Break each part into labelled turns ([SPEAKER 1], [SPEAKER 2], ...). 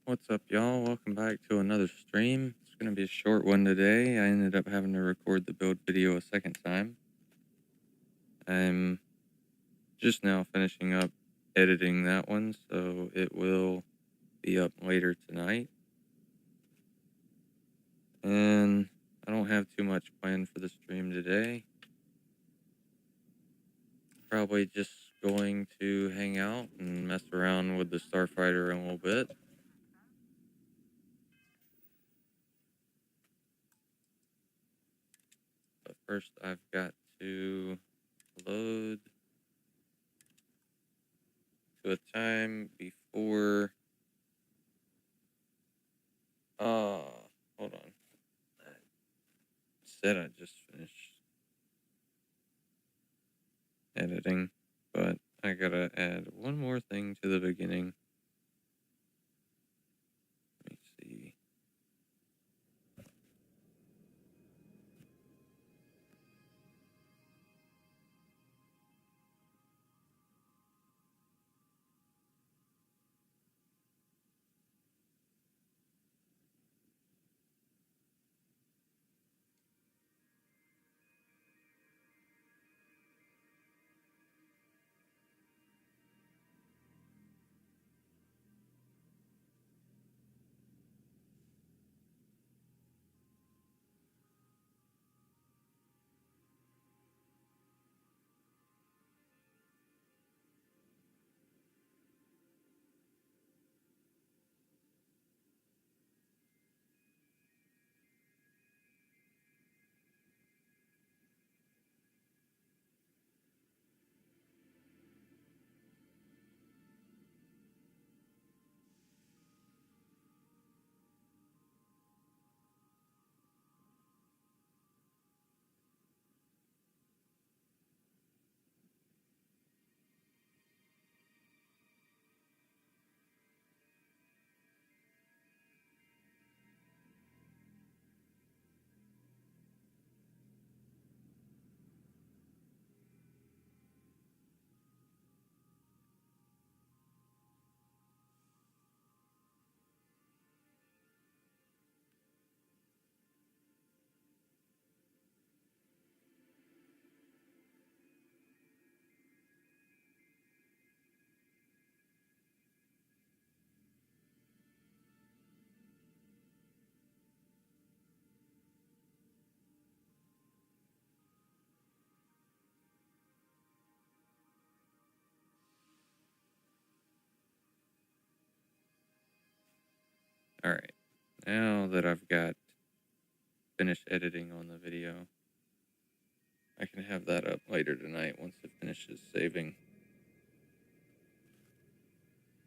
[SPEAKER 1] What's up, y'all? Welcome back to another stream. It's going to be a short one today. I ended up having to record the build video a second time. I'm just now finishing up editing that one, so it will be up later tonight. And I don't have too much planned for the stream today. Probably just going to hang out and mess around with the Starfighter a little bit. But first I've got to load to a time before hold on. I said I just finished editing, but I gotta add one more thing to the beginning. Let me see. Alright, now that I've got finished editing on the video, I can have that up later tonight once it finishes saving.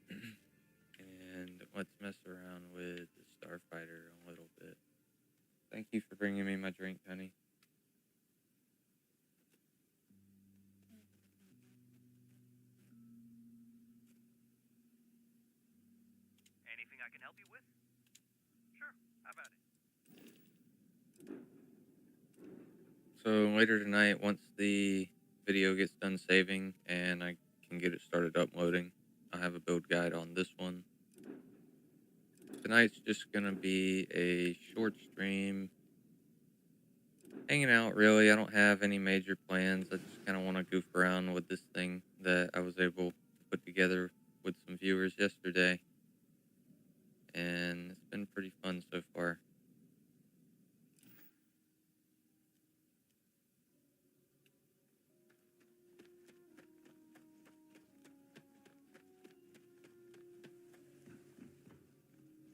[SPEAKER 1] And let's mess around with the Starfighter a little bit. Thank you for bringing me my drink, honey.
[SPEAKER 2] Anything I can help you with? Sure, how about it?
[SPEAKER 1] So later tonight, once the video gets done saving and I can get it started uploading, I'll have a build guide on this one. Tonight's just gonna be a short stream, hanging out really. I don't have any major plans. I just kind of want to goof around with this thing that I was able to put together with some viewers yesterday, and it's been pretty fun so far.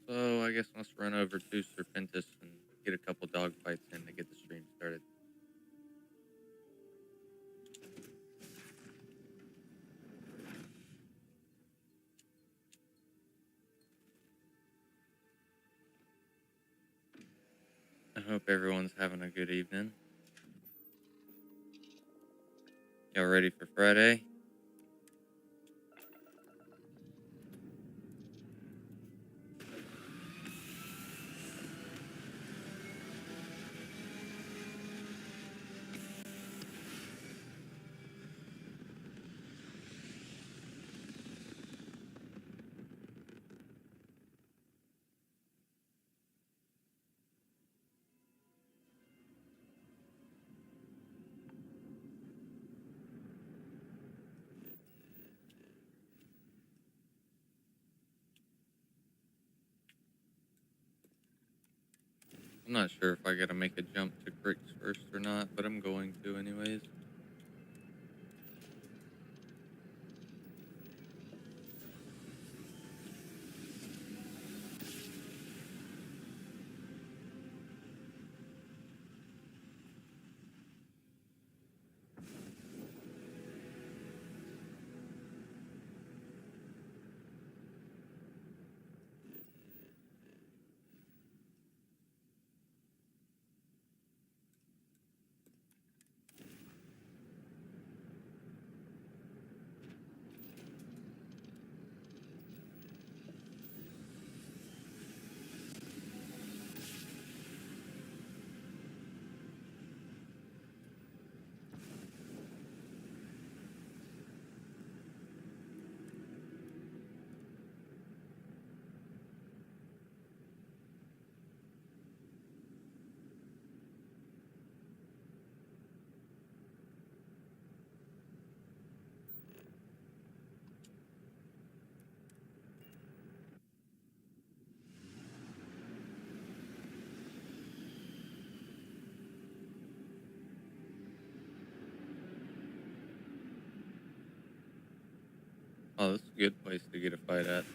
[SPEAKER 1] So I guess let's run over to Serpentis and get a couple dog fights in to get the stream started. I hope everyone's having a good evening. Y'all ready for Friday? I'm not sure if I gotta make a jump to bricks first or not, but I'm going to anyways. Oh, that's a good place to get a fight at.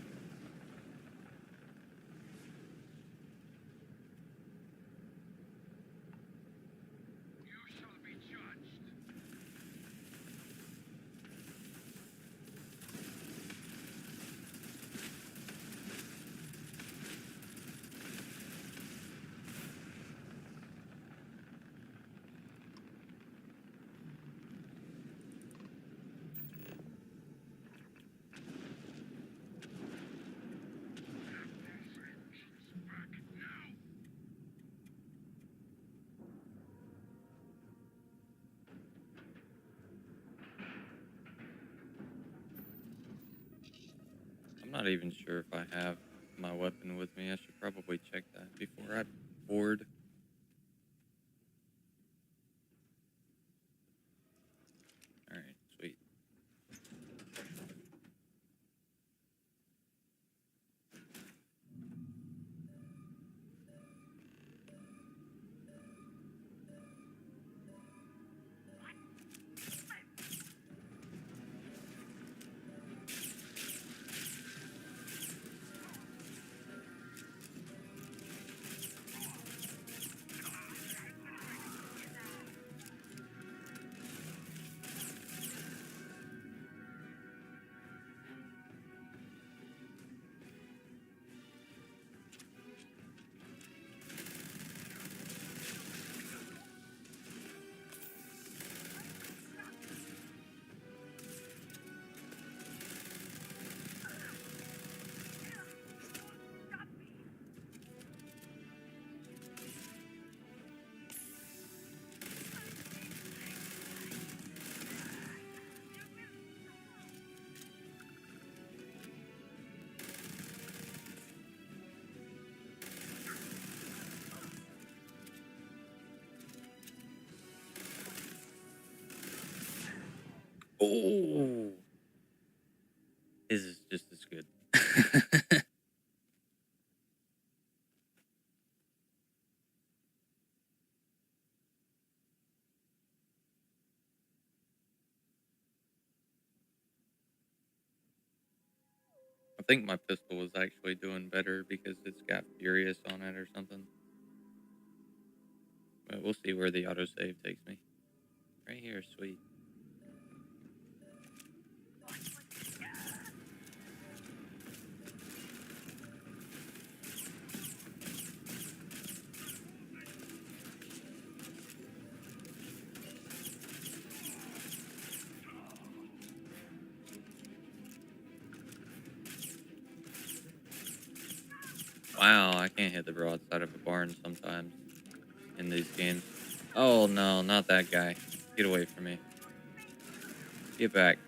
[SPEAKER 1] I'm not even sure if I have my weapon with me. I should probably check that before I board. Alright, sweet. Oh! His is just as good. I think my pistol was actually doing better because it's got Furious on it or something. But we'll see where the autosave takes me. Right here, sweet. Wow, I can't hit the broadside of a barn sometimes in these games. Oh no, not that guy. Get away from me. Get back.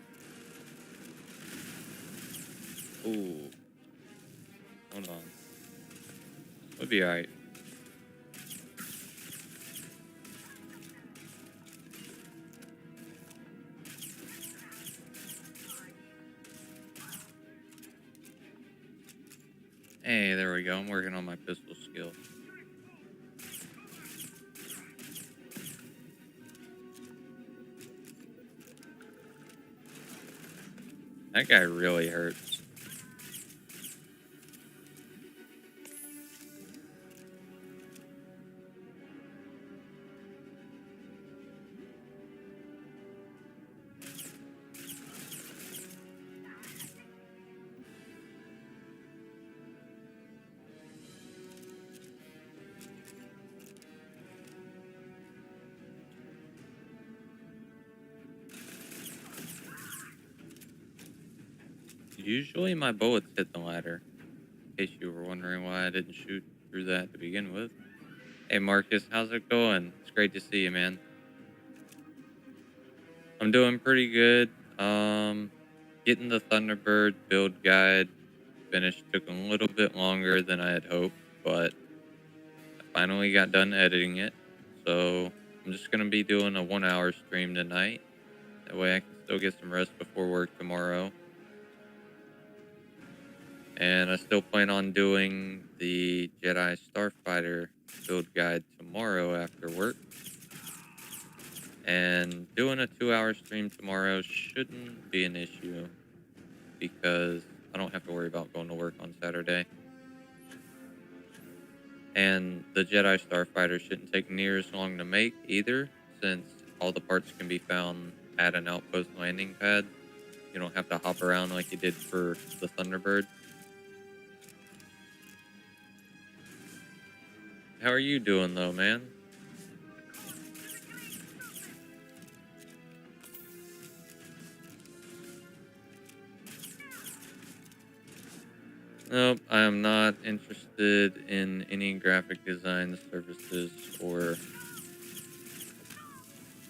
[SPEAKER 1] Ooh, hold on. We'll be alright. Hey, there we go. I'm working on my pistol skill. That guy really hurts. Usually my bullets hit the ladder, in case you were wondering why I didn't shoot through that to begin with. Hey Marcus, how's it going? It's great to see you, man. I'm doing pretty good. Getting the Thunderbird build guide finished took a little bit longer than I had hoped, but I finally got done editing it. So I'm just gonna be doing a 1 hour stream tonight. That way I can still get some rest before work tomorrow. And I still plan on doing the Jedi Starfighter build guide tomorrow after work. And doing a 2 hour stream tomorrow shouldn't be an issue because I don't have to worry about going to work on Saturday. And the Jedi Starfighter shouldn't take near as long to make either, since all the parts can be found at an outpost landing pad. You don't have to hop around like you did for the Thunderbird. How are you doing though, man? Nope, I am not interested in any graphic design services or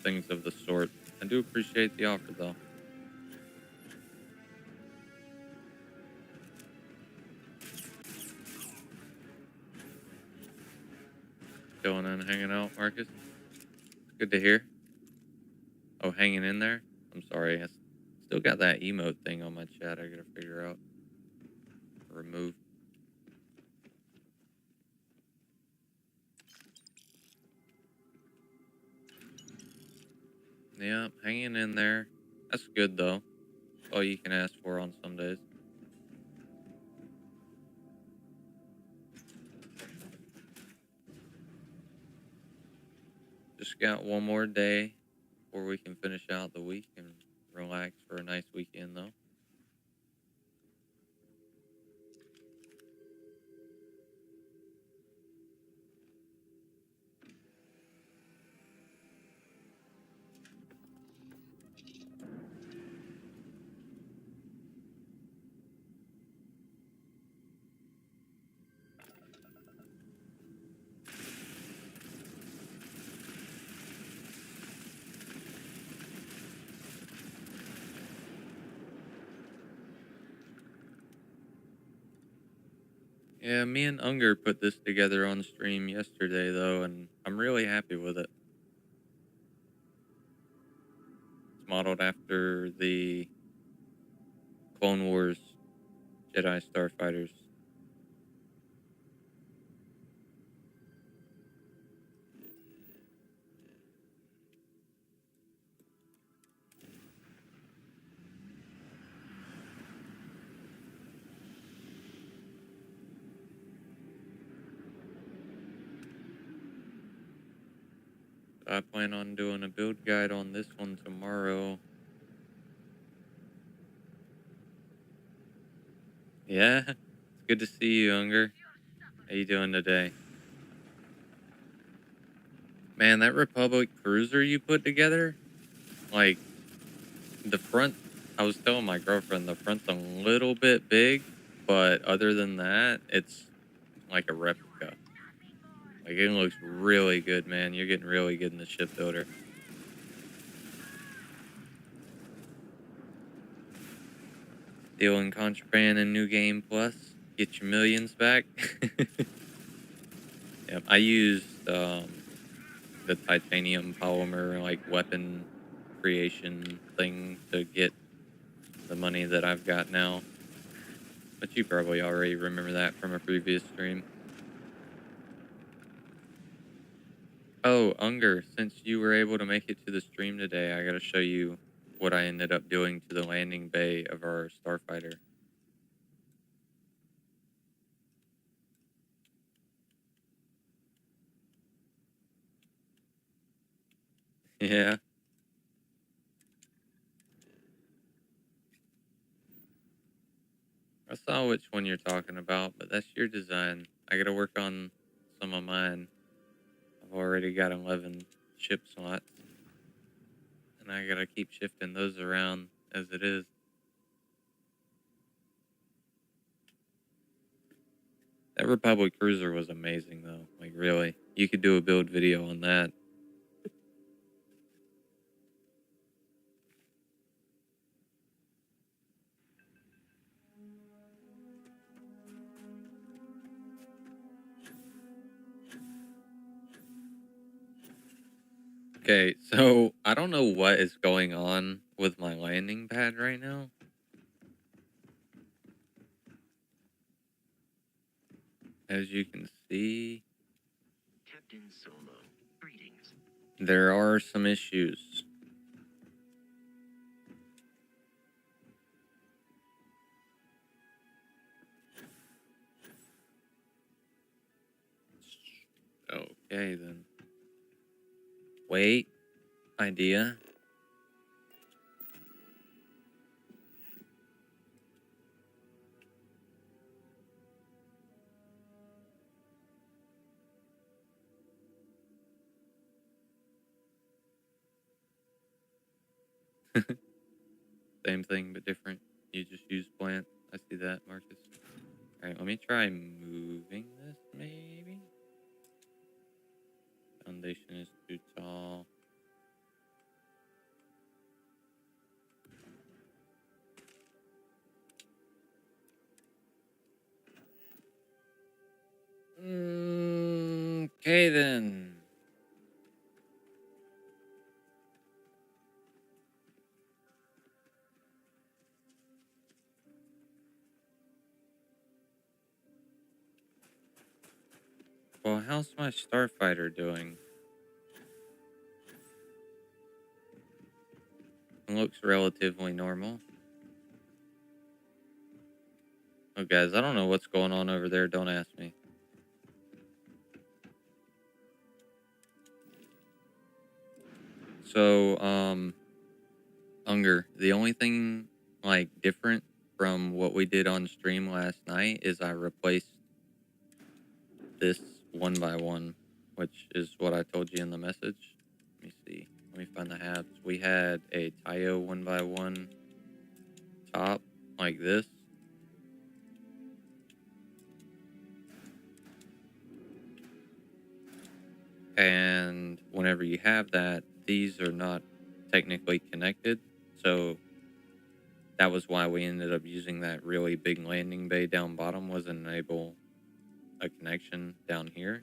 [SPEAKER 1] things of the sort. I do appreciate the offer though. Going and hanging out, Marcus. It's good to hear. Oh, hanging in there? I'm sorry. I still got that emote thing on my chat I gotta figure out. Remove. Yeah, hanging in there. That's good though. All you can ask for on some days. Just got one more day before we can finish out the week and relax for a nice weekend though. Yeah, me and Unger put this together on stream yesterday though, and I'm really happy with it. It's modeled after the Clone Wars Jedi Starfighters. I plan on doing a build guide on this one tomorrow. Yeah, it's good to see you, Unger. How you doing today? Man, that Republic cruiser you put together, like, the front, I was telling my girlfriend, the front's a little bit big, but other than that, it's like a replica. Like, it looks really good, man. You're getting really good in the shipbuilder. Dealing contraband in New Game Plus. Get your millions back. Yep, I used the titanium polymer, like, weapon creation thing to get the money that I've got now. But you probably already remember that from a previous stream. Oh, Unger, since you were able to make it to the stream today, I gotta show you what I ended up doing to the landing bay of our starfighter. Yeah, I saw which one you're talking about, but that's your design. I gotta work on some of mine. I've already got 11 ship slots, and I gotta keep shifting those around as it is. That Republic cruiser was amazing, though. Like, really. You could do a build video on that. Okay, so I don't know what is going on with my landing pad right now. As you can see,
[SPEAKER 3] Captain Solo, greetings.
[SPEAKER 1] there are some issues. Okay, then. Wait. Idea. Same thing, but different. You just use plant. I see that, Marcus. Alright, let me try moving this, maybe? Foundation is too tall. Okay, then. Well, how's my starfighter doing? It looks relatively normal. Oh, guys, I don't know what's going on over there. Don't ask me. So, Unger, the only thing, like, different from what we did on stream last night is I replaced this 1x1, which is what I told you in the message. Let me see. Let me find the halves. We had a Tayo 1x1 top like this. And whenever you have that, these are not technically connected. So that was why we ended up using that really big landing bay down bottom, was enable a connection down here.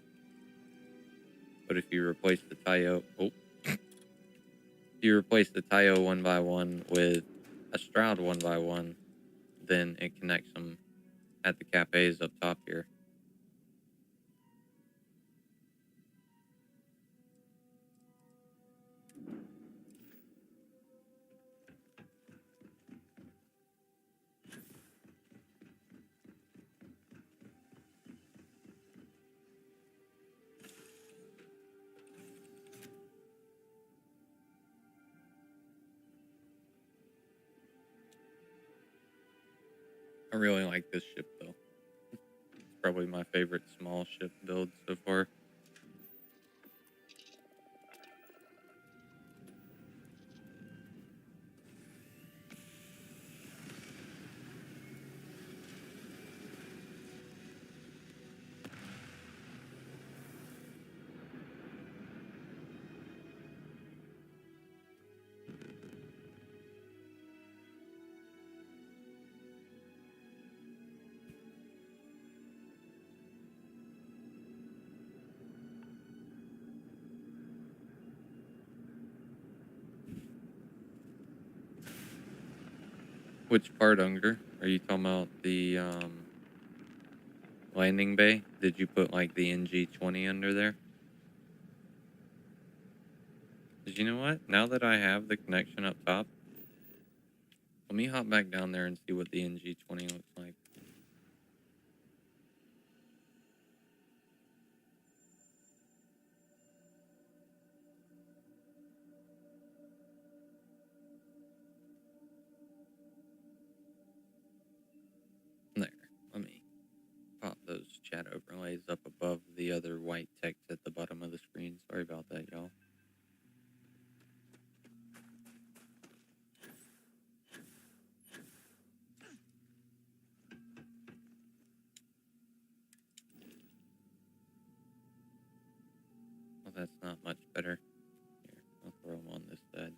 [SPEAKER 1] But if you replace the Tayo, if you replace the Tayo 1x1 with a Stroud 1x1, then it connects them at the capes up top here. I really like this ship though. It's probably my favorite small ship build so far. Which part, Unger? Are you talking about the landing bay? Did you put like the NG-20 under there? Because you know what? Now that I have the connection up top, Let me hop back down there and see what the NG20 looks like. There. Let me pop those chat overlays up above the other white text at the bottom of the screen. Sorry about that, y'all. Well, that's not much better. Here, I'll throw them on this side.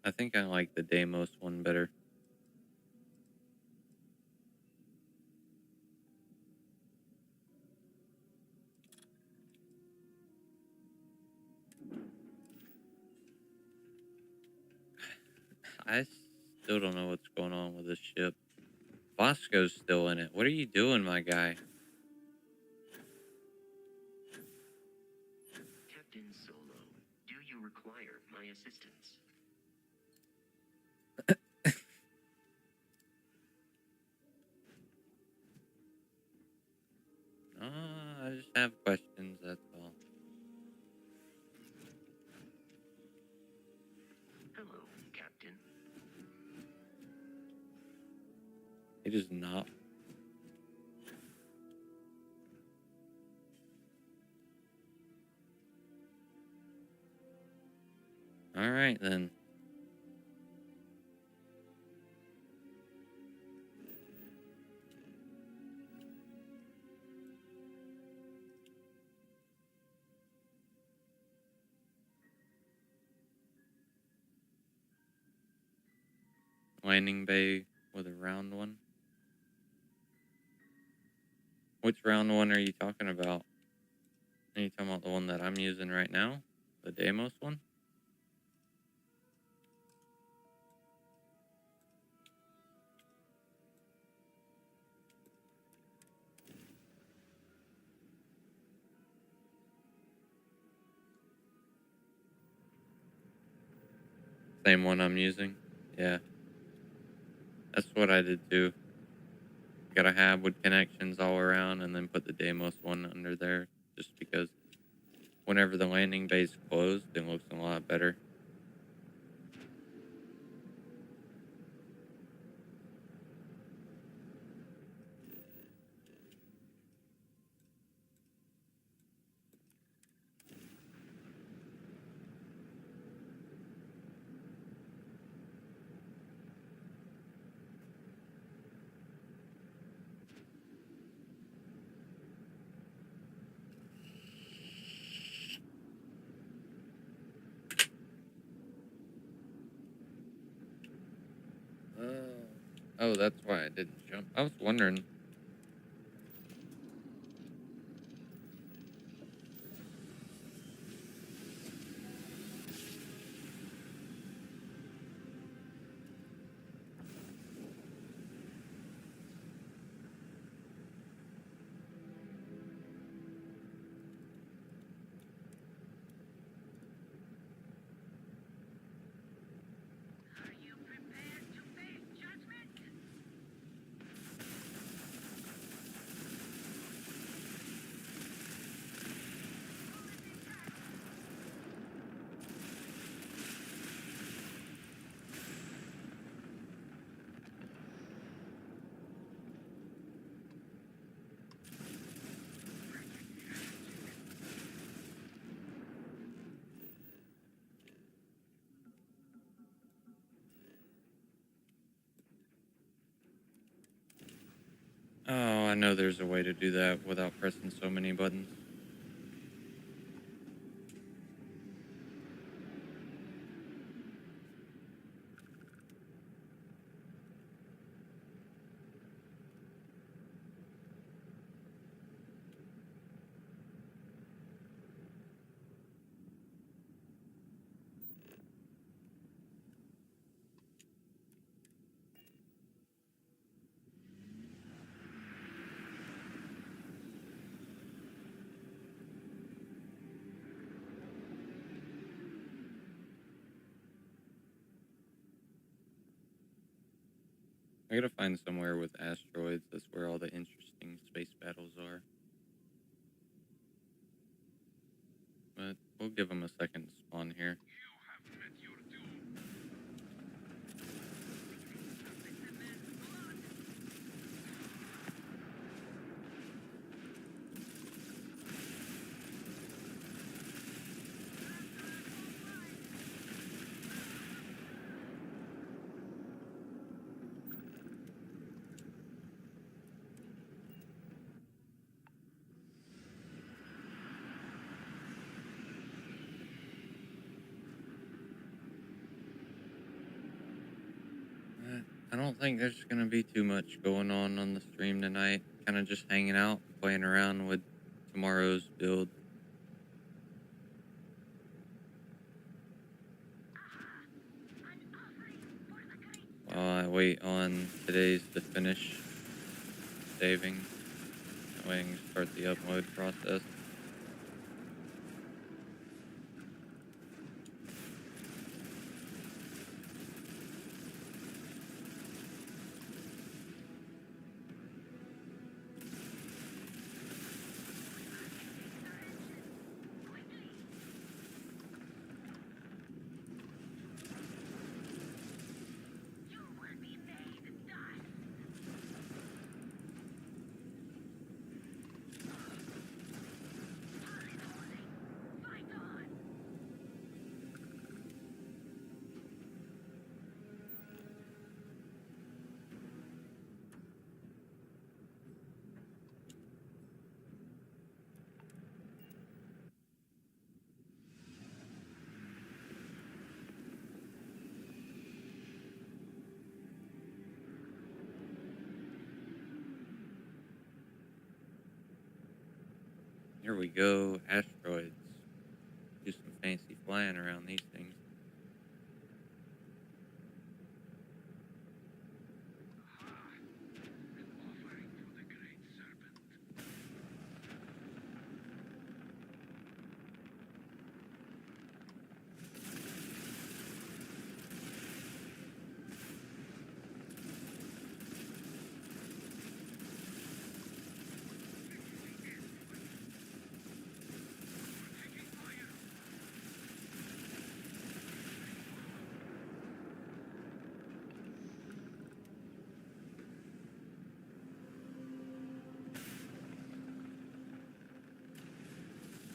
[SPEAKER 1] I think I like the Deimos one better. I still don't know what's going on with this ship. Bosco's still in it. What are you doing, my guy?
[SPEAKER 3] Captain Solo, do you require my assistance?
[SPEAKER 1] I just have questions, that's all.
[SPEAKER 3] Hello, Captain.
[SPEAKER 1] He does not. Alright then. Landing bay with a round one. Which round one are you talking about? Are you talking about the one that I'm using right now? The Deimos one? Same one I'm using? Yeah. That's what I did too. Got a hab with connections all around and then put the Deimos one under there just because whenever the landing bay's closed, it looks a lot better. Oh, that's why I didn't jump. I was wondering.
[SPEAKER 2] Are you prepared to face judgment?
[SPEAKER 1] Oh, I know there's a way to do that without pressing so many buttons. I gotta find somewhere with asteroids. That's where all the interesting space battles are. But we'll give them a second to spawn here. I don't think there's gonna be too much going on the stream tonight. Kind of just hanging out, playing around with tomorrow's build. While I wait on today's to finish saving, that way I can start the upload process. Here we go, asteroids. Do some fancy flying around these things.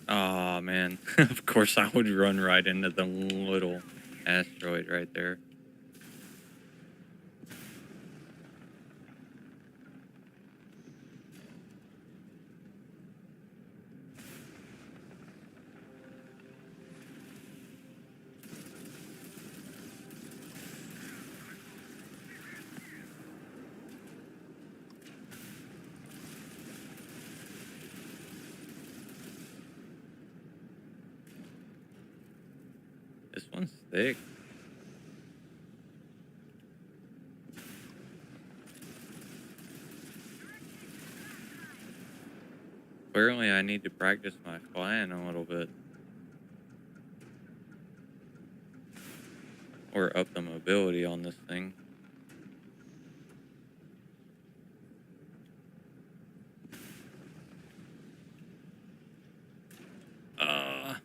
[SPEAKER 1] Aw, man. Of course I would run right into the little asteroid right there. This one's thick. Clearly I need to practice my flying a little bit. Or up the mobility on this thing. Uh,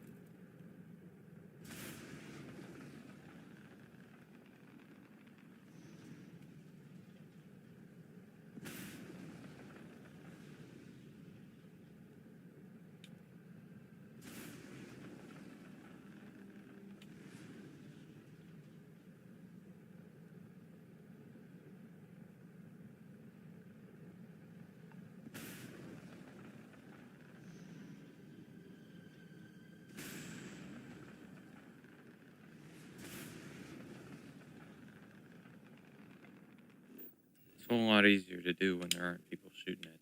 [SPEAKER 1] it's a whole lot easier to do when there aren't people shooting at you.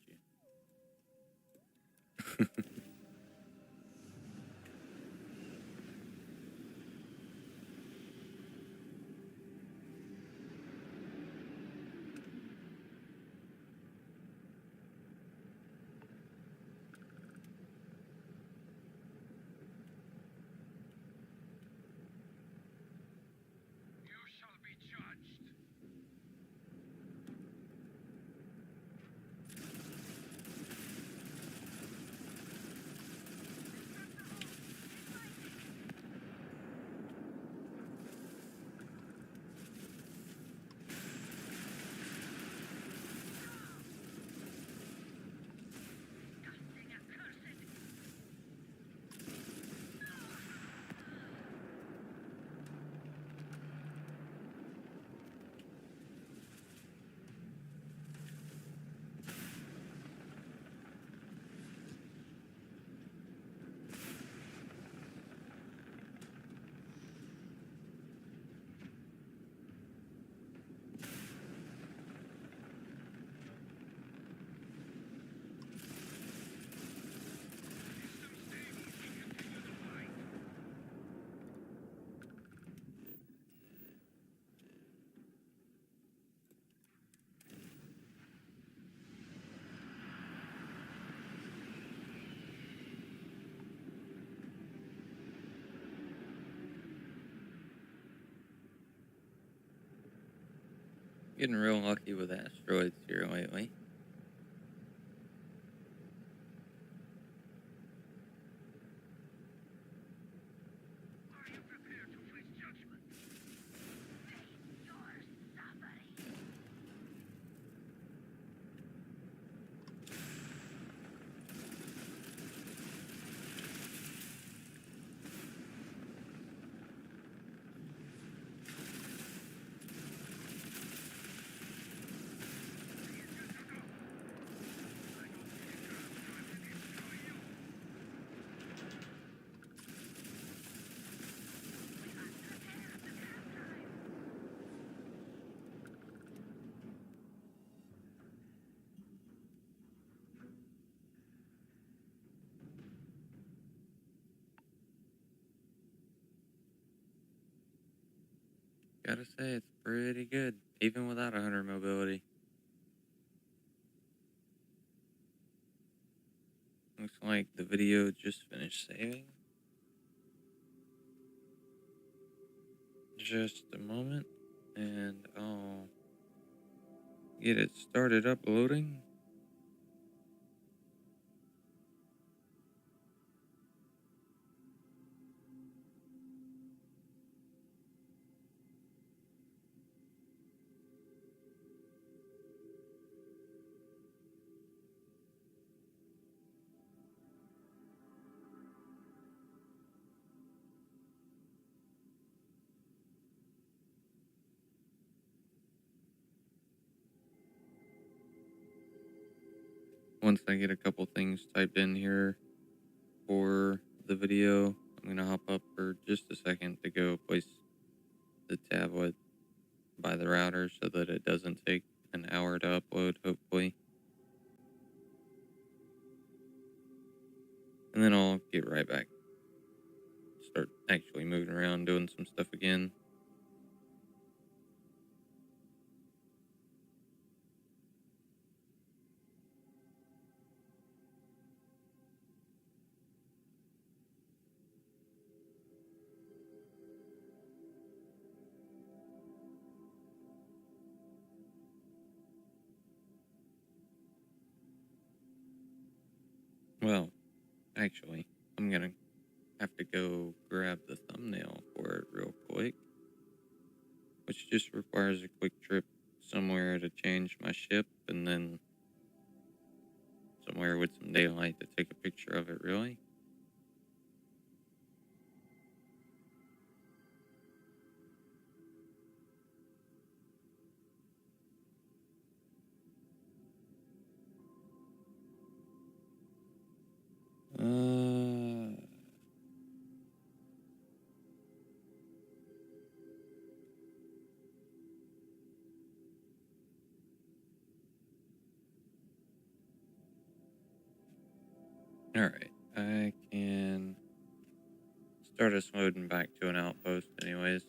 [SPEAKER 1] Getting real lucky with asteroids here lately.
[SPEAKER 2] Are you prepared to face judgment? You're somebody.
[SPEAKER 1] Gotta say, it's pretty good, even without 100 mobility. Looks like the video just finished saving. Just a moment, and I'll get it started uploading. Once I get a couple things typed in here for the video, I'm gonna hop up for just a second to go place the tablet by the router so that it doesn't take an hour to upload, hopefully. And then I'll get right back. Start actually moving around, doing some stuff again. Well, actually, I'm gonna have to go grab the thumbnail for it real quick, which just requires a quick trip somewhere to change my ship and then somewhere with some daylight to take a picture of it, really. Uh, Alright, I can start us loading back to an outpost anyways.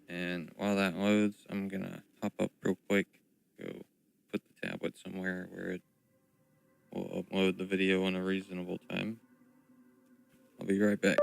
[SPEAKER 1] And while that loads, I'm gonna hop up real quick, go put the tablet somewhere where it will upload the video in a reasonable time. I'll be right back.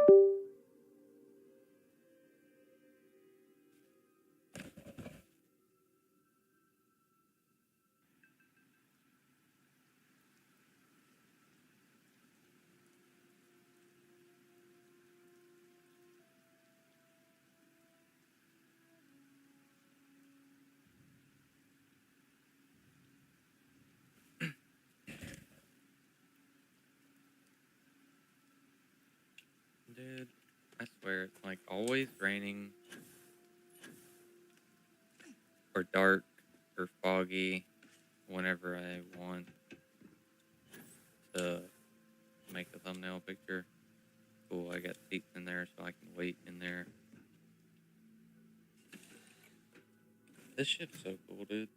[SPEAKER 1] Dude, I swear it's like always raining or dark or foggy whenever I want to make a thumbnail picture. Cool, I got seats in there so I can wait in there. This ship's so cool, dude.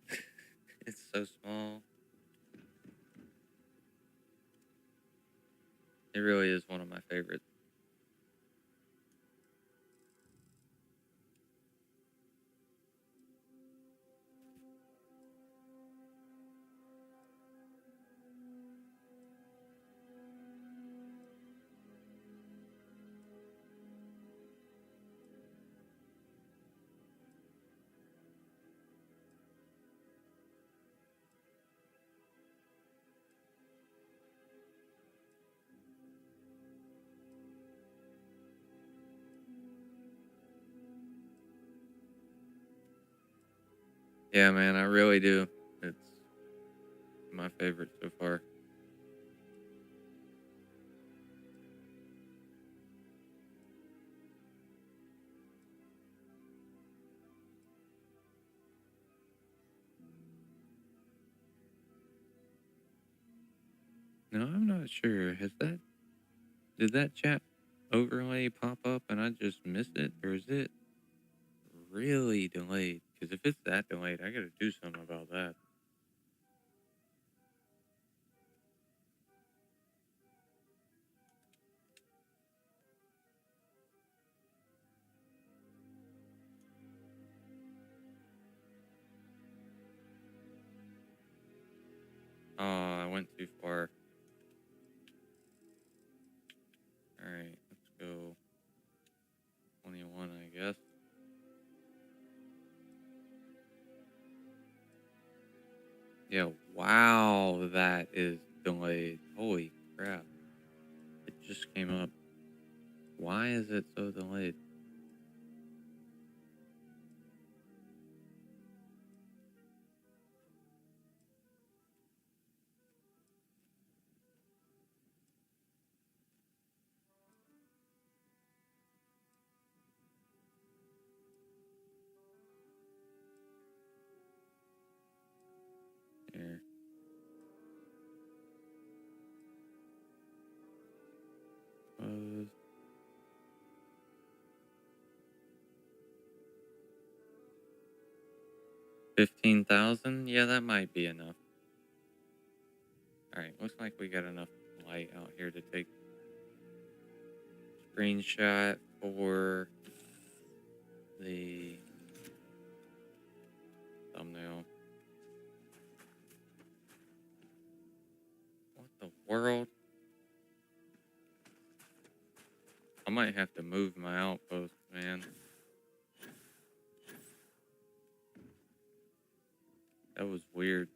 [SPEAKER 1] It's so small. It really is one of my favorites. Yeah, man, I really do. It's my favorite so far. No, I'm not sure. Did that chat overlay pop up and I just missed it, or is it really delayed? Because if it's that delayed, I gotta do something about that. Oh, I went too far. All right, let's go 21, I guess. Yeah, wow, that is delayed. Holy crap. It just came up. Why is it so delayed? Here. 15,000? Yeah, that might be enough. All right, looks like we got enough light out here to take screenshot for the thumbnail. What the world? I might have to move my outpost, man. That was weird.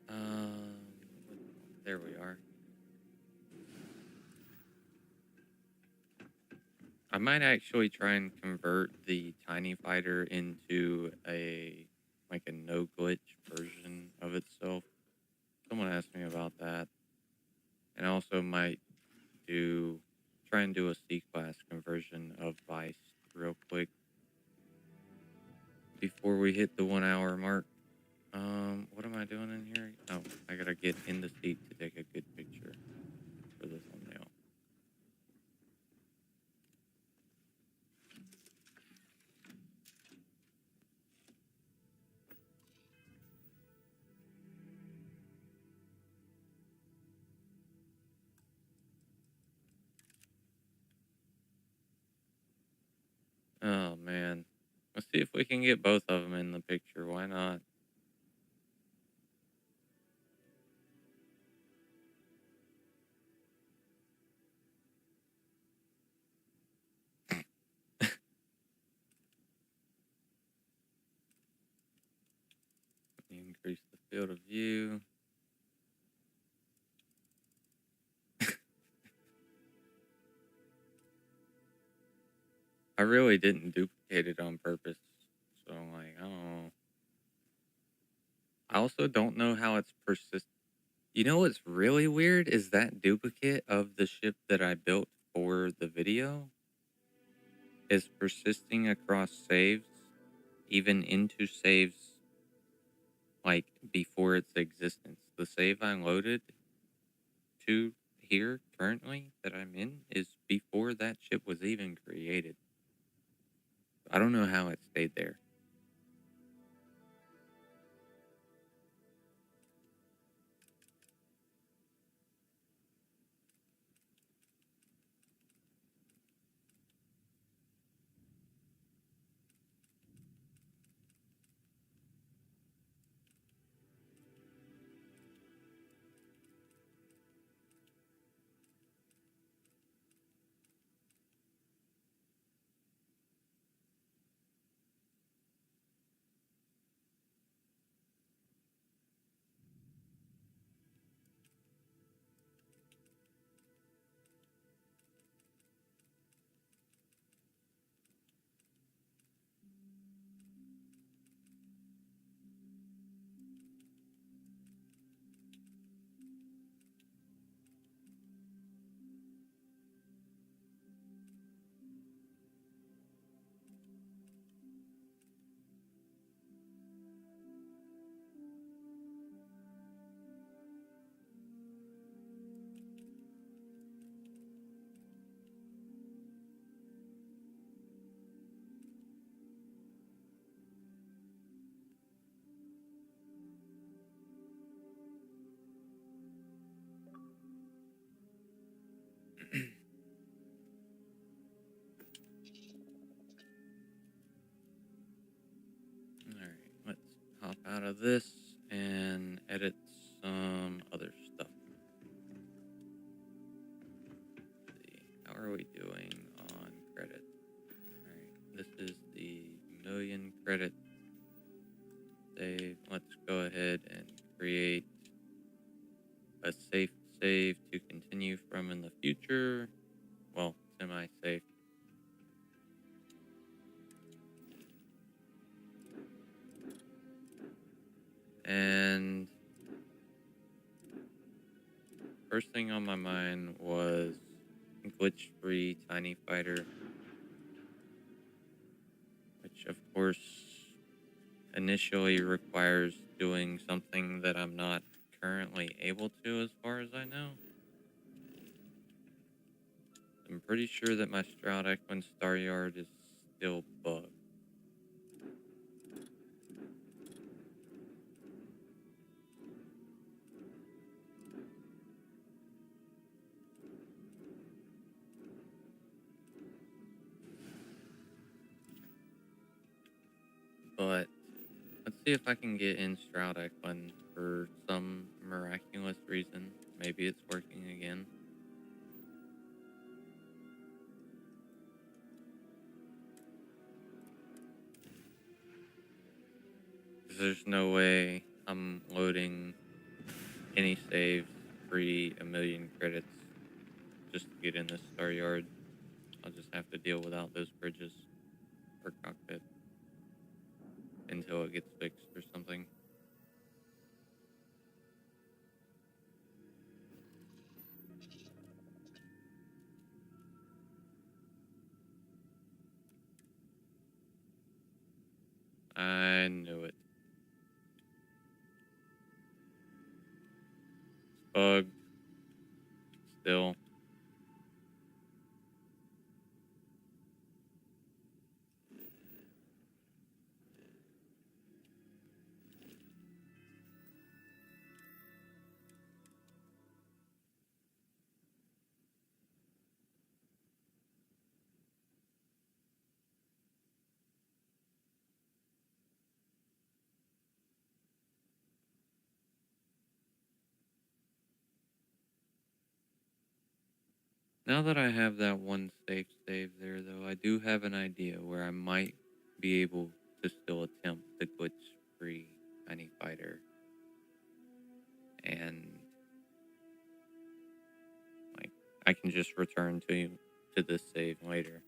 [SPEAKER 1] Um, there we are. I might actually try and convert the tiny fighter into like a no glitch version of itself. Someone asked me about that. And I also might try and do a C-class conversion of Vice real quick before we hit the 1 hour mark. What am I doing in here? Oh, I gotta get in the seat to take a good picture for the thumbnail. Oh man, let's see if we can get both of them in the picture. Why not? Increase the field of view. I really didn't duplicate it on purpose. So I'm like, I don't know. I also don't know how it's persist. You know what's really weird is that duplicate of the ship that I built for the video is persisting across saves, even into saves like before its existence. The save I loaded to here currently that I'm in is before that ship was even created. I don't know how it stayed there. out of this and edit some other stuff. Let's see, how are we doing on credit? Alright, this is the million credit save. Let's go ahead and create a safe save to continue from in the future. Well, semi-safe. And first thing on my mind was glitch-free Tiny Fighter, which of course initially requires doing something that I'm not currently able to, as far as I know. I'm pretty sure that my Stroud Equine Star Yard is still bugged. But let's see if I can get in Stroud Equine for some miraculous reason. Maybe it's working again. There's no way I'm loading any saves free a million credits just to get in this Star Yard. I'll just have to deal without those bridges or cockpit until it gets fixed or something. I knew it. It's bugged still. Now that I have that one safe save there, though, I do have an idea where I might be able to still attempt the glitch-free Tiny Fighter. And, like, I can just return to this save later.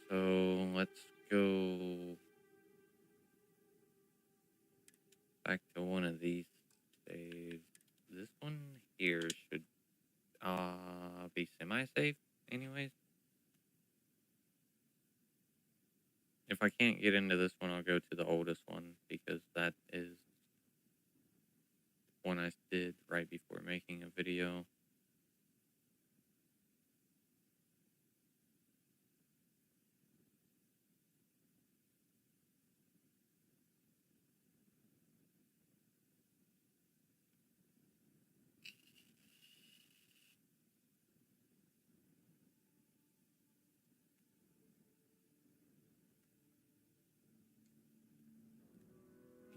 [SPEAKER 1] So, let's go back to one of these saves. This one here should be semi-safe anyways. If I can't get into this one, I'll go to the oldest one because that is one I did right before making a video.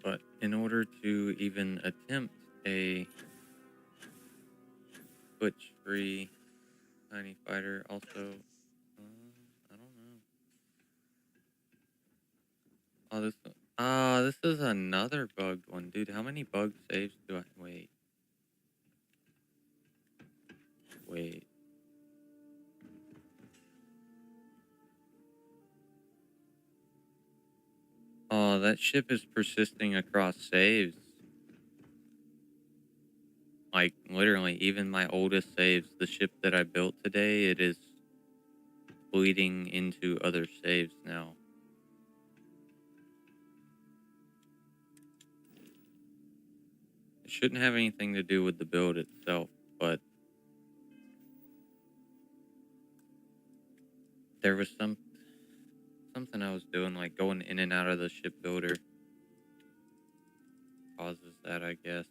[SPEAKER 1] But in order to even attempt a glitch-free Tiny Fighter, also, I don't know. This is another bugged one, dude. How many bug saves do I wait? Oh, that ship is persisting across saves. Like, literally, even my oldest saves, the ship that I built today, it is bleeding into other saves now. It shouldn't have anything to do with the build itself, but there was something I was doing, like going in and out of the ship builder causes that, I guess.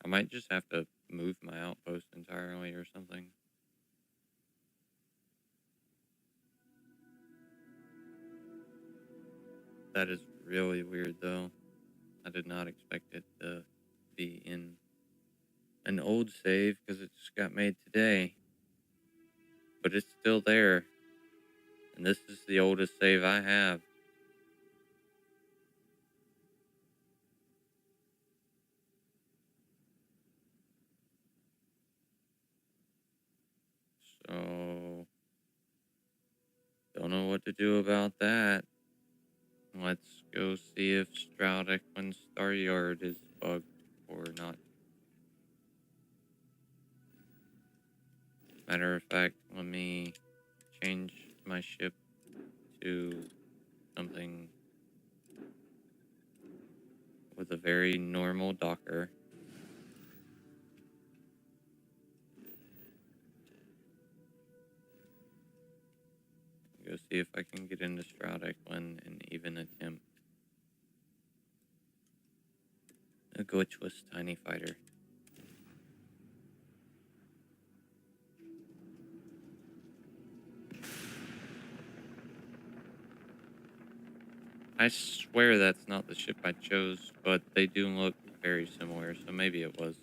[SPEAKER 1] I might just have to move my outpost entirely or something. That is really weird, though. I did not expect it to be in an old save because it just got made today, but it's still there. And this is the oldest save I have. So, don't know what to do about that. Let's go see if Stroud Eklund's Star Yard is bugged or not. Matter of fact, let me change my ship to something with a very normal docker. Go see if I can get into Stroud Eklund and even attempt a glitchless tiny fighter. I swear that's not the ship I chose, but they do look very similar, so maybe it was.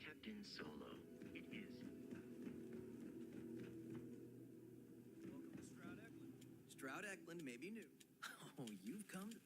[SPEAKER 3] Captain Solo, it is.
[SPEAKER 4] Welcome to Stroud Eklund. Stroud Eklund may be new. Oh, you've come to...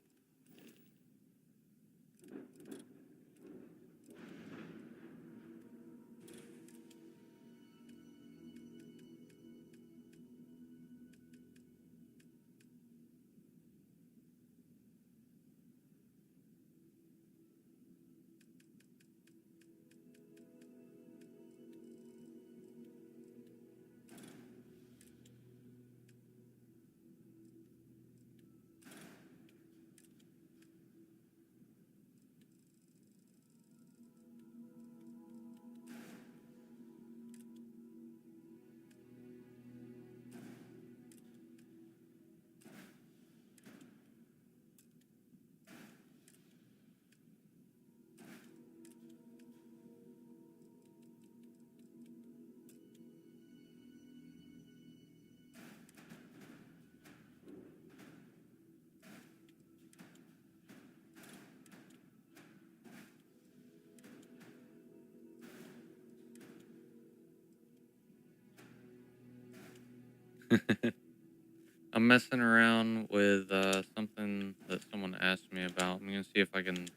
[SPEAKER 1] I'm messing around with something that someone asked me about. I'm gonna see if I can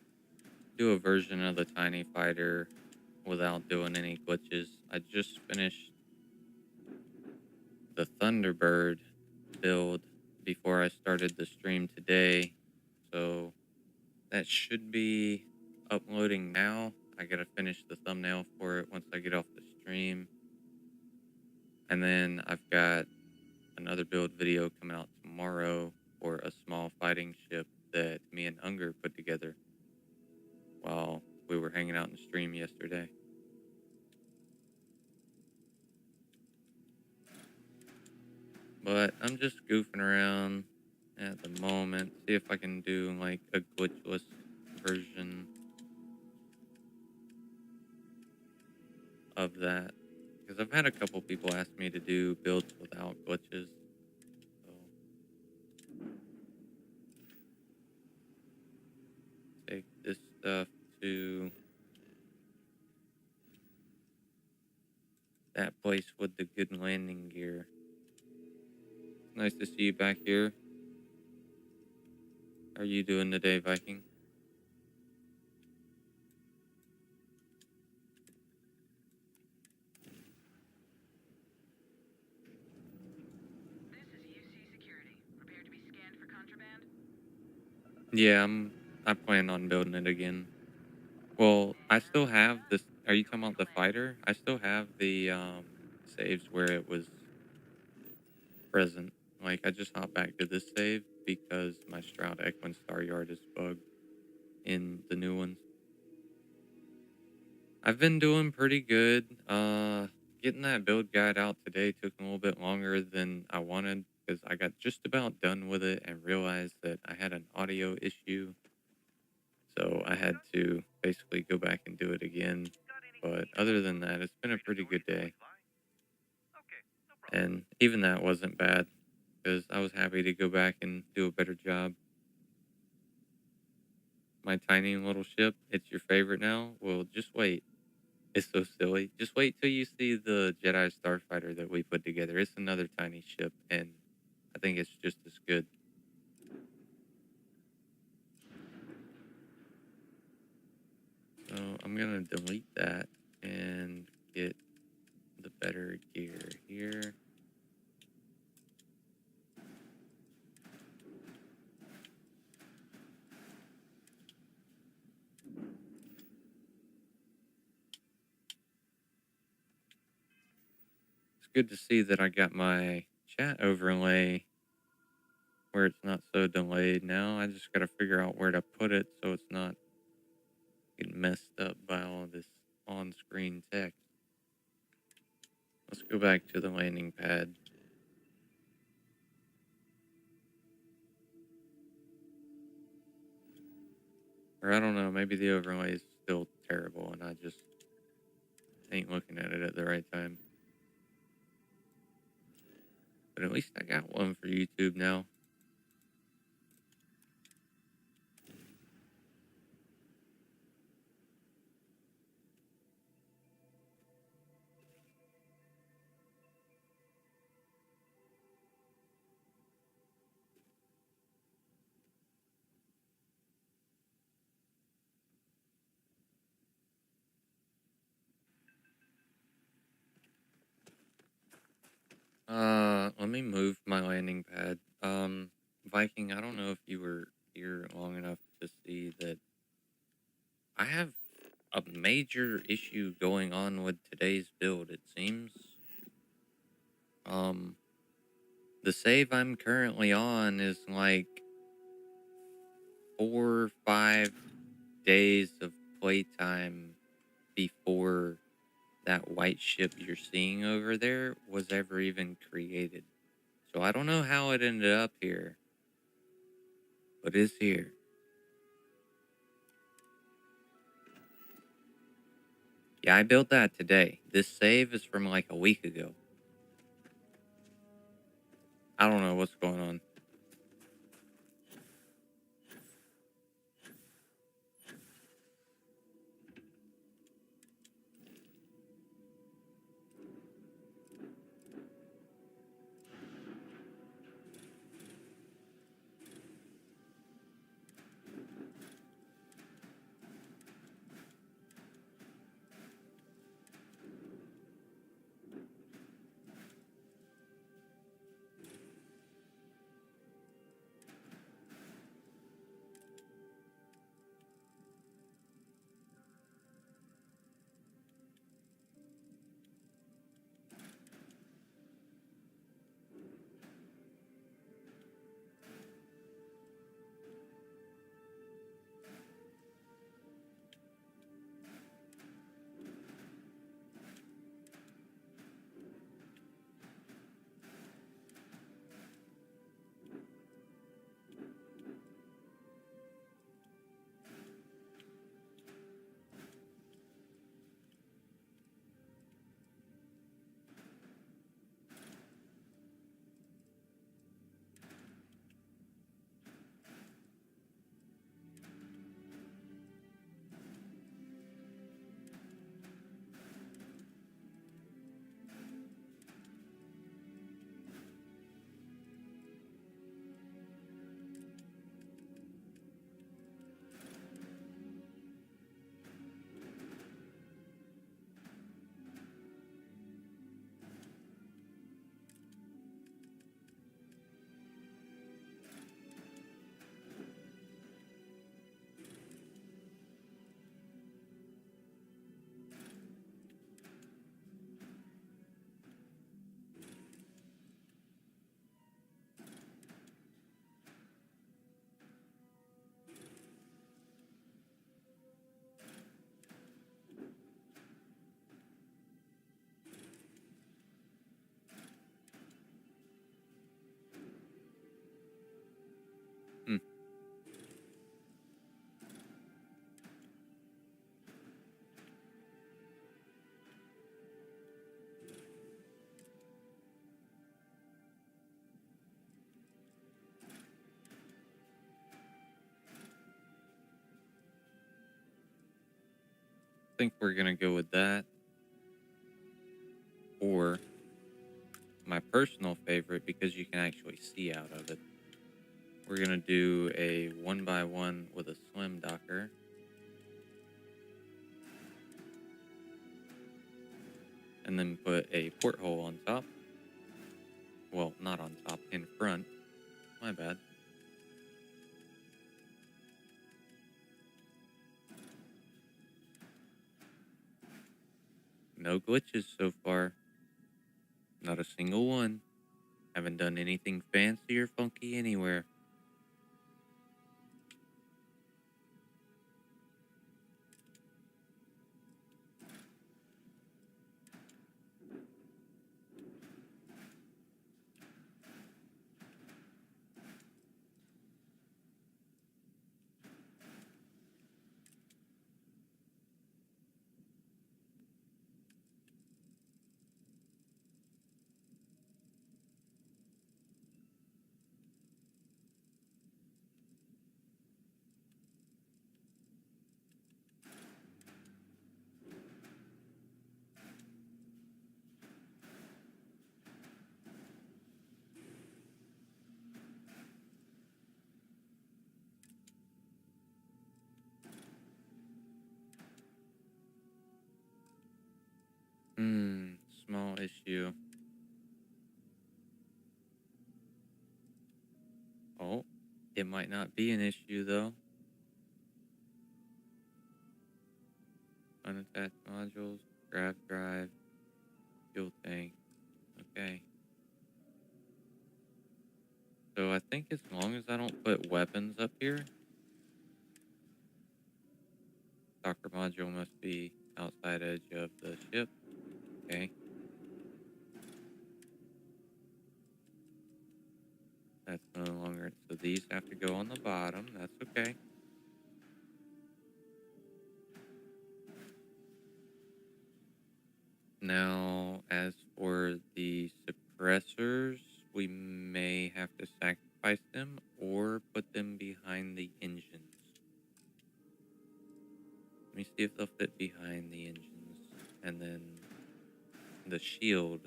[SPEAKER 1] do a version of the tiny fighter without doing any glitches. I just finished the Thunderbird build before I started the stream today, so that should be uploading now. I gotta finish the thumbnail for it once I get off the stream. And then I've got another build video coming out tomorrow for a small fighting ship that me and Unger put together while we were hanging out in the stream yesterday. But I'm just goofing around at the moment, see if I can do like a glitchless version of that. Because I've had a couple people ask me to do builds without glitches. So take this stuff to that place with the good landing gear. Nice to see you back here. How are you doing today, Viking?
[SPEAKER 5] This is UC Security. Prepare to be scanned for contraband?
[SPEAKER 1] Yeah, I plan on building it again. Well, I still have this. Are you talking about the fighter? I still have the saves where it was present. Like I just hopped back to this save because my Stroud Eklund Star Yard is bugged. in the new ones. I've been doing pretty good. Getting that build guide out today took a little bit longer than I wanted because I got just about done with it and realized that I had an audio issue. So I had to basically go back and do it again.
[SPEAKER 2] Got any
[SPEAKER 1] But
[SPEAKER 2] key
[SPEAKER 1] other
[SPEAKER 2] info?
[SPEAKER 1] than that, it's been a
[SPEAKER 2] Reading
[SPEAKER 1] pretty good
[SPEAKER 2] stories is always
[SPEAKER 1] day.
[SPEAKER 2] fine. Okay, no problem.
[SPEAKER 1] And even that wasn't bad because I was happy to go back and do a better job. My tiny little ship, it's your favorite now? Well, just wait. It's so silly. Just wait till you see the Jedi Starfighter that we put together. It's another tiny ship, and I think it's just as good. So I'm gonna delete that and get the better gear here. It's good to see that I got my chat overlay where it's not so delayed now. I just gotta figure out where to put it so it's not getting messed up by all this on-screen text. Let's go back to the landing pad. Or I don't know, maybe the overlay is still terrible and I just ain't looking at it at the right time. But at least I got one for YouTube now. Let me move my landing pad. Viking, I don't know if you were here long enough to see that I have a major issue going on with today's build, it seems. Um, the save I'm currently on is like 4 or 5 days of playtime before that white ship you're seeing over there was ever even created. So I don't know how it ended up here, but it's here. Yeah, I built that today. This save is from like a week ago. I don't know what's going on. think we're gonna go with that. Or my personal favorite, because you can actually see out of it. We're gonna do a 1x1 with a slim docker. And then put a porthole on top. Well, not on top, in front. My bad. No glitches so far. Not a single one. Haven't done anything fancy or funky anywhere. Small issue. Oh, it might not be an issue though. Unattached modules, grav drive, fuel tank. Okay. So I think as long as I don't put weapons up here, soccer module must be outside edge of the ship. Okay. That's no longer, so these have to go on the bottom. That's okay. Now, as for the suppressors, we may have to sacrifice them or put them behind the engines. Let me see if they'll fit behind the engines. And then the shield.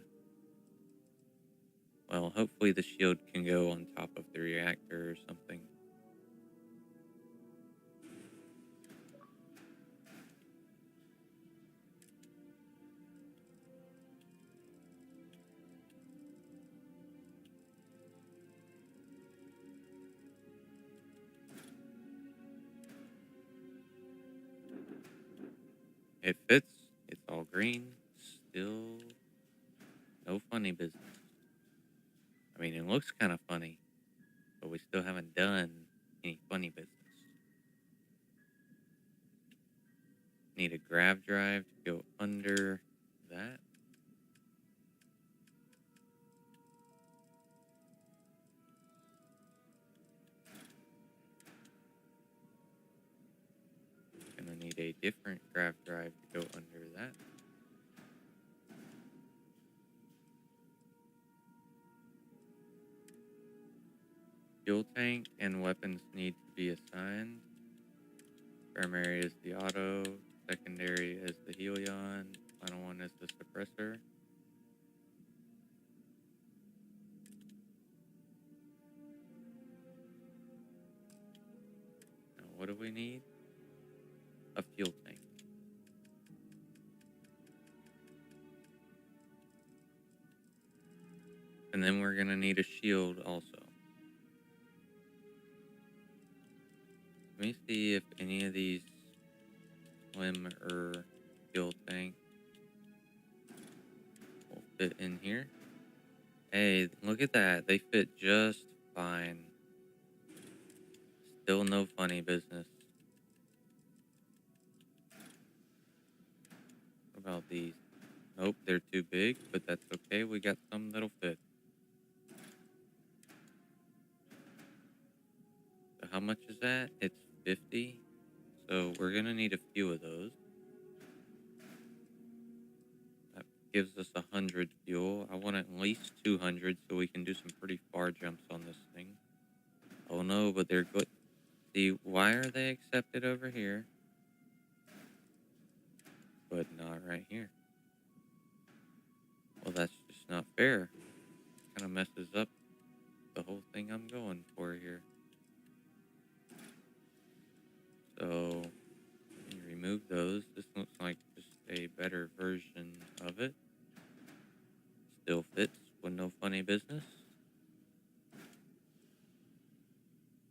[SPEAKER 1] Well, hopefully the shield can go on top of the reactor or something. It fits. It's all green. Still no funny business. I mean, it looks kind of funny, but we still haven't done any funny business. Need a grav drive to go under that. Gonna need a different grav drive to go under that. Fuel tank and weapons need to be assigned. Primary is the auto, secondary is the helion, final one is the suppressor. Now what do we need? A fuel tank. And then we're gonna need a shield also. Let me see if any of these slim or fuel tank will fit in here. Hey, look at that. They fit just fine. Still no funny business. What about these? Nope, they're too big, but that's okay. We got some that'll fit. So how much is that? It's 50. So we're gonna need a few of those. That gives us 100 fuel. I want at least 200 so we can do some pretty far jumps on this thing. Oh no, but they're good. See, why are they accepted over here? but not right here. Well, that's just not fair. Kind of messes up the whole thing I'm going for here. So, you remove those. This looks like just a better version of it. Still fits with no funny business.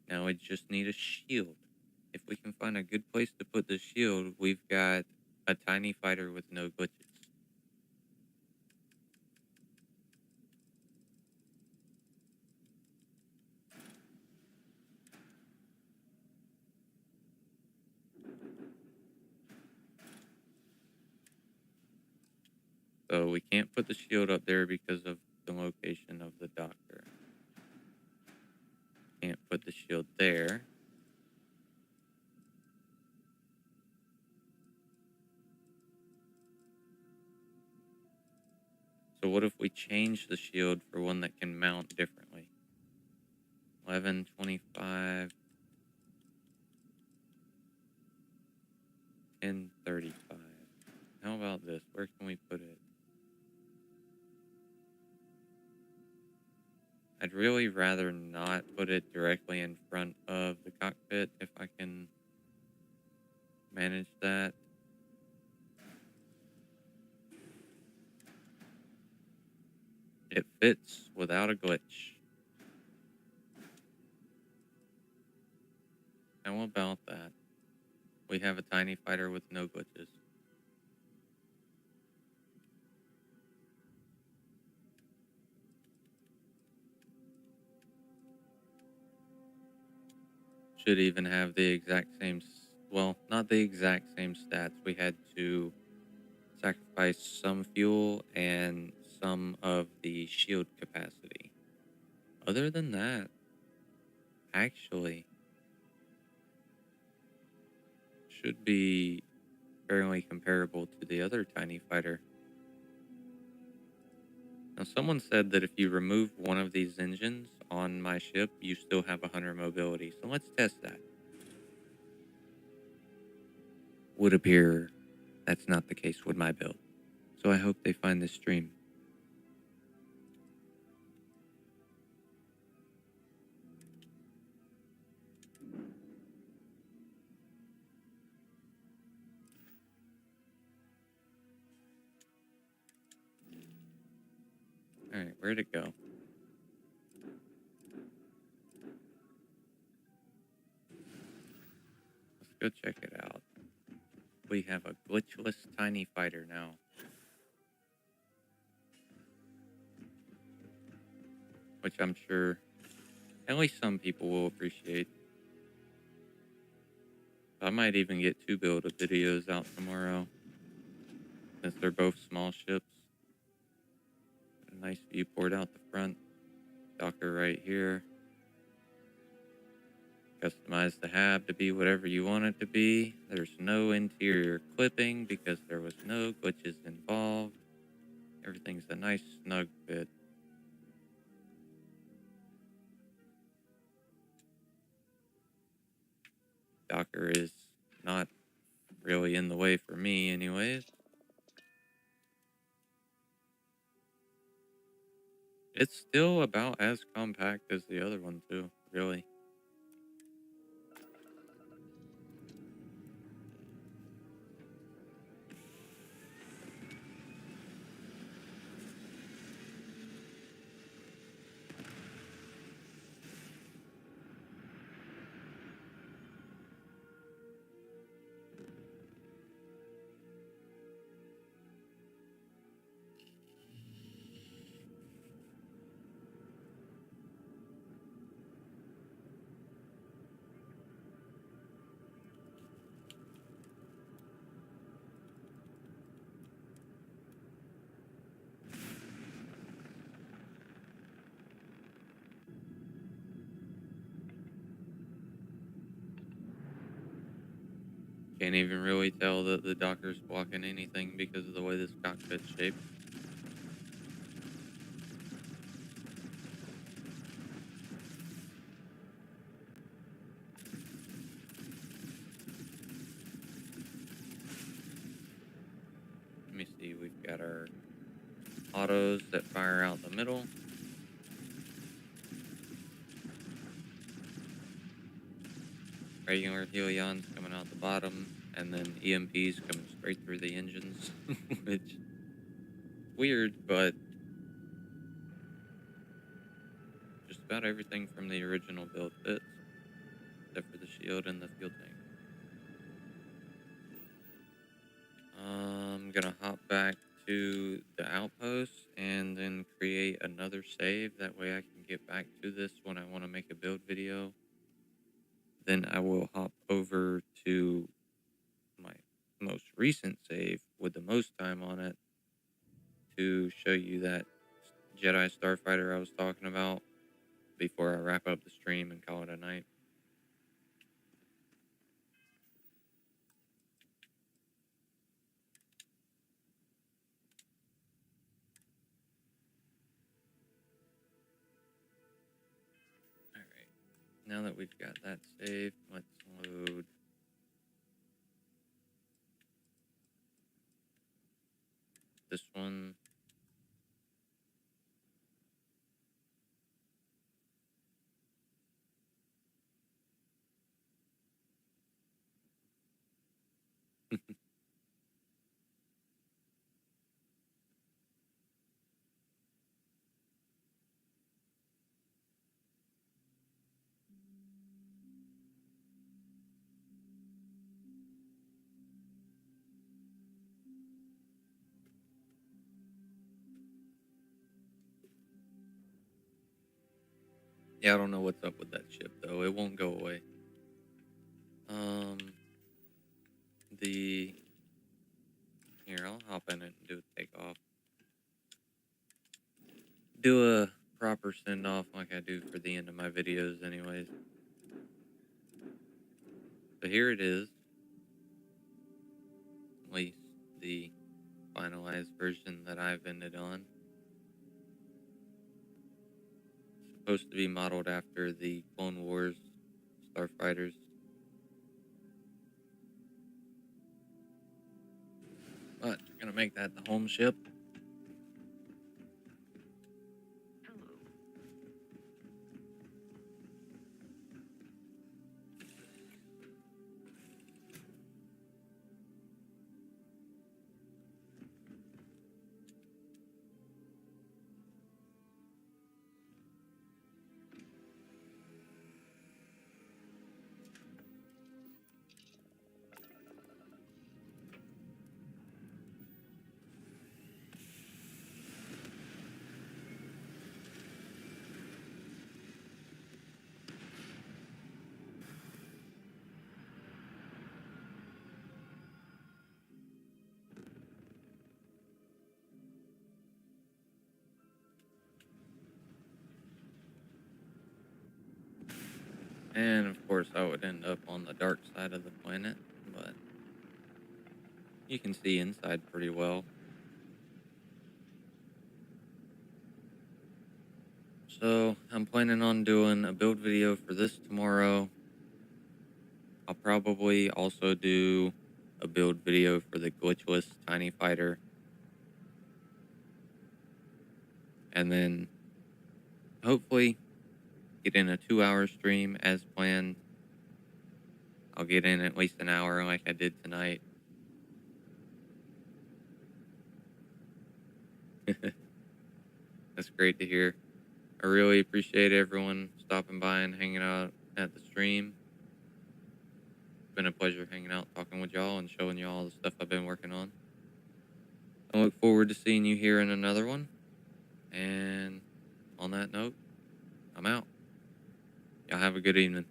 [SPEAKER 1] Now we just need a shield. If we can find a good place to put the shield, we've got a tiny fighter with no glitches. So we can't put the shield up there because of the location of the doctor. Can't put the shield there. So what if we change the shield for one that can mount differently? 11, 25, 10, 35. How about this? Where can we put it? I'd really rather not put it directly in front of the cockpit if I can manage that. It fits without a glitch. How about that? We have a tiny fighter with no glitches. Should even have the exact same, well, not the exact same stats. We had to sacrifice some fuel and some of the shield capacity. Other than that, actually, should be fairly comparable to the other tiny fighter. Now, someone said that if you remove one of these engines on my ship, you still have 100 mobility. So let's test that. Would appear that's not the case with my build. So I hope they find this stream. Alright, where'd it go? Let's go check it out. We have a glitchless tiny fighter now. Which I'm sure at least some people will appreciate. I might even get two build of videos out tomorrow, since they're both small ships. A nice viewport out the front. Docker right here. Customize the hab to be whatever you want it to be. There's no interior clipping because there was no glitches involved. Everything's a nice snug fit. Docker is not really in the way for me anyways. It's still about as compact as the other one too, really. Can't even really tell that the Docker's blocking anything because of the way this cockpit's shaped. autos that fire out the middle. Regular helions coming out the bottom, and then EMPs coming straight through the engines, which weird, but just about everything from the original build fits, except for the shield and the fuel tank. I'm gonna hop back to the outpost and then create another save. That way I can get back to this when I want to make a build video. Then I will hop over to my most recent save with the most time on it to show you that Jedi Starfighter I was talking about before I wrap up the stream and call it a night. Alright, now that we've got that saved, let's load this one. Yeah, I don't know what's up with that ship though. It won't go away. Here, I'll hop in it and do a takeoff. Do a proper send off like I do for the end of my videos anyways. So here it is. At least the finalized version that I've ended on. Supposed to be modeled after the Clone Wars starfighters. But we're gonna make that the home ship.
[SPEAKER 3] Hello.
[SPEAKER 1] And of course I would end up on the dark side of the planet, but you can see inside pretty well. So I'm planning on doing a build video for this tomorrow. I'll probably also do a build video for the glitchless tiny fighter. And then hopefully get in a 2-hour stream as planned. I'll get in at least an hour like I did tonight. That's great to hear. I really appreciate everyone stopping by and hanging out at the stream. It's been a pleasure hanging out, talking with y'all, and showing y'all the stuff I've been working on. I look forward to seeing you here in another one. And on that note, I'm out. Y'all have a good evening.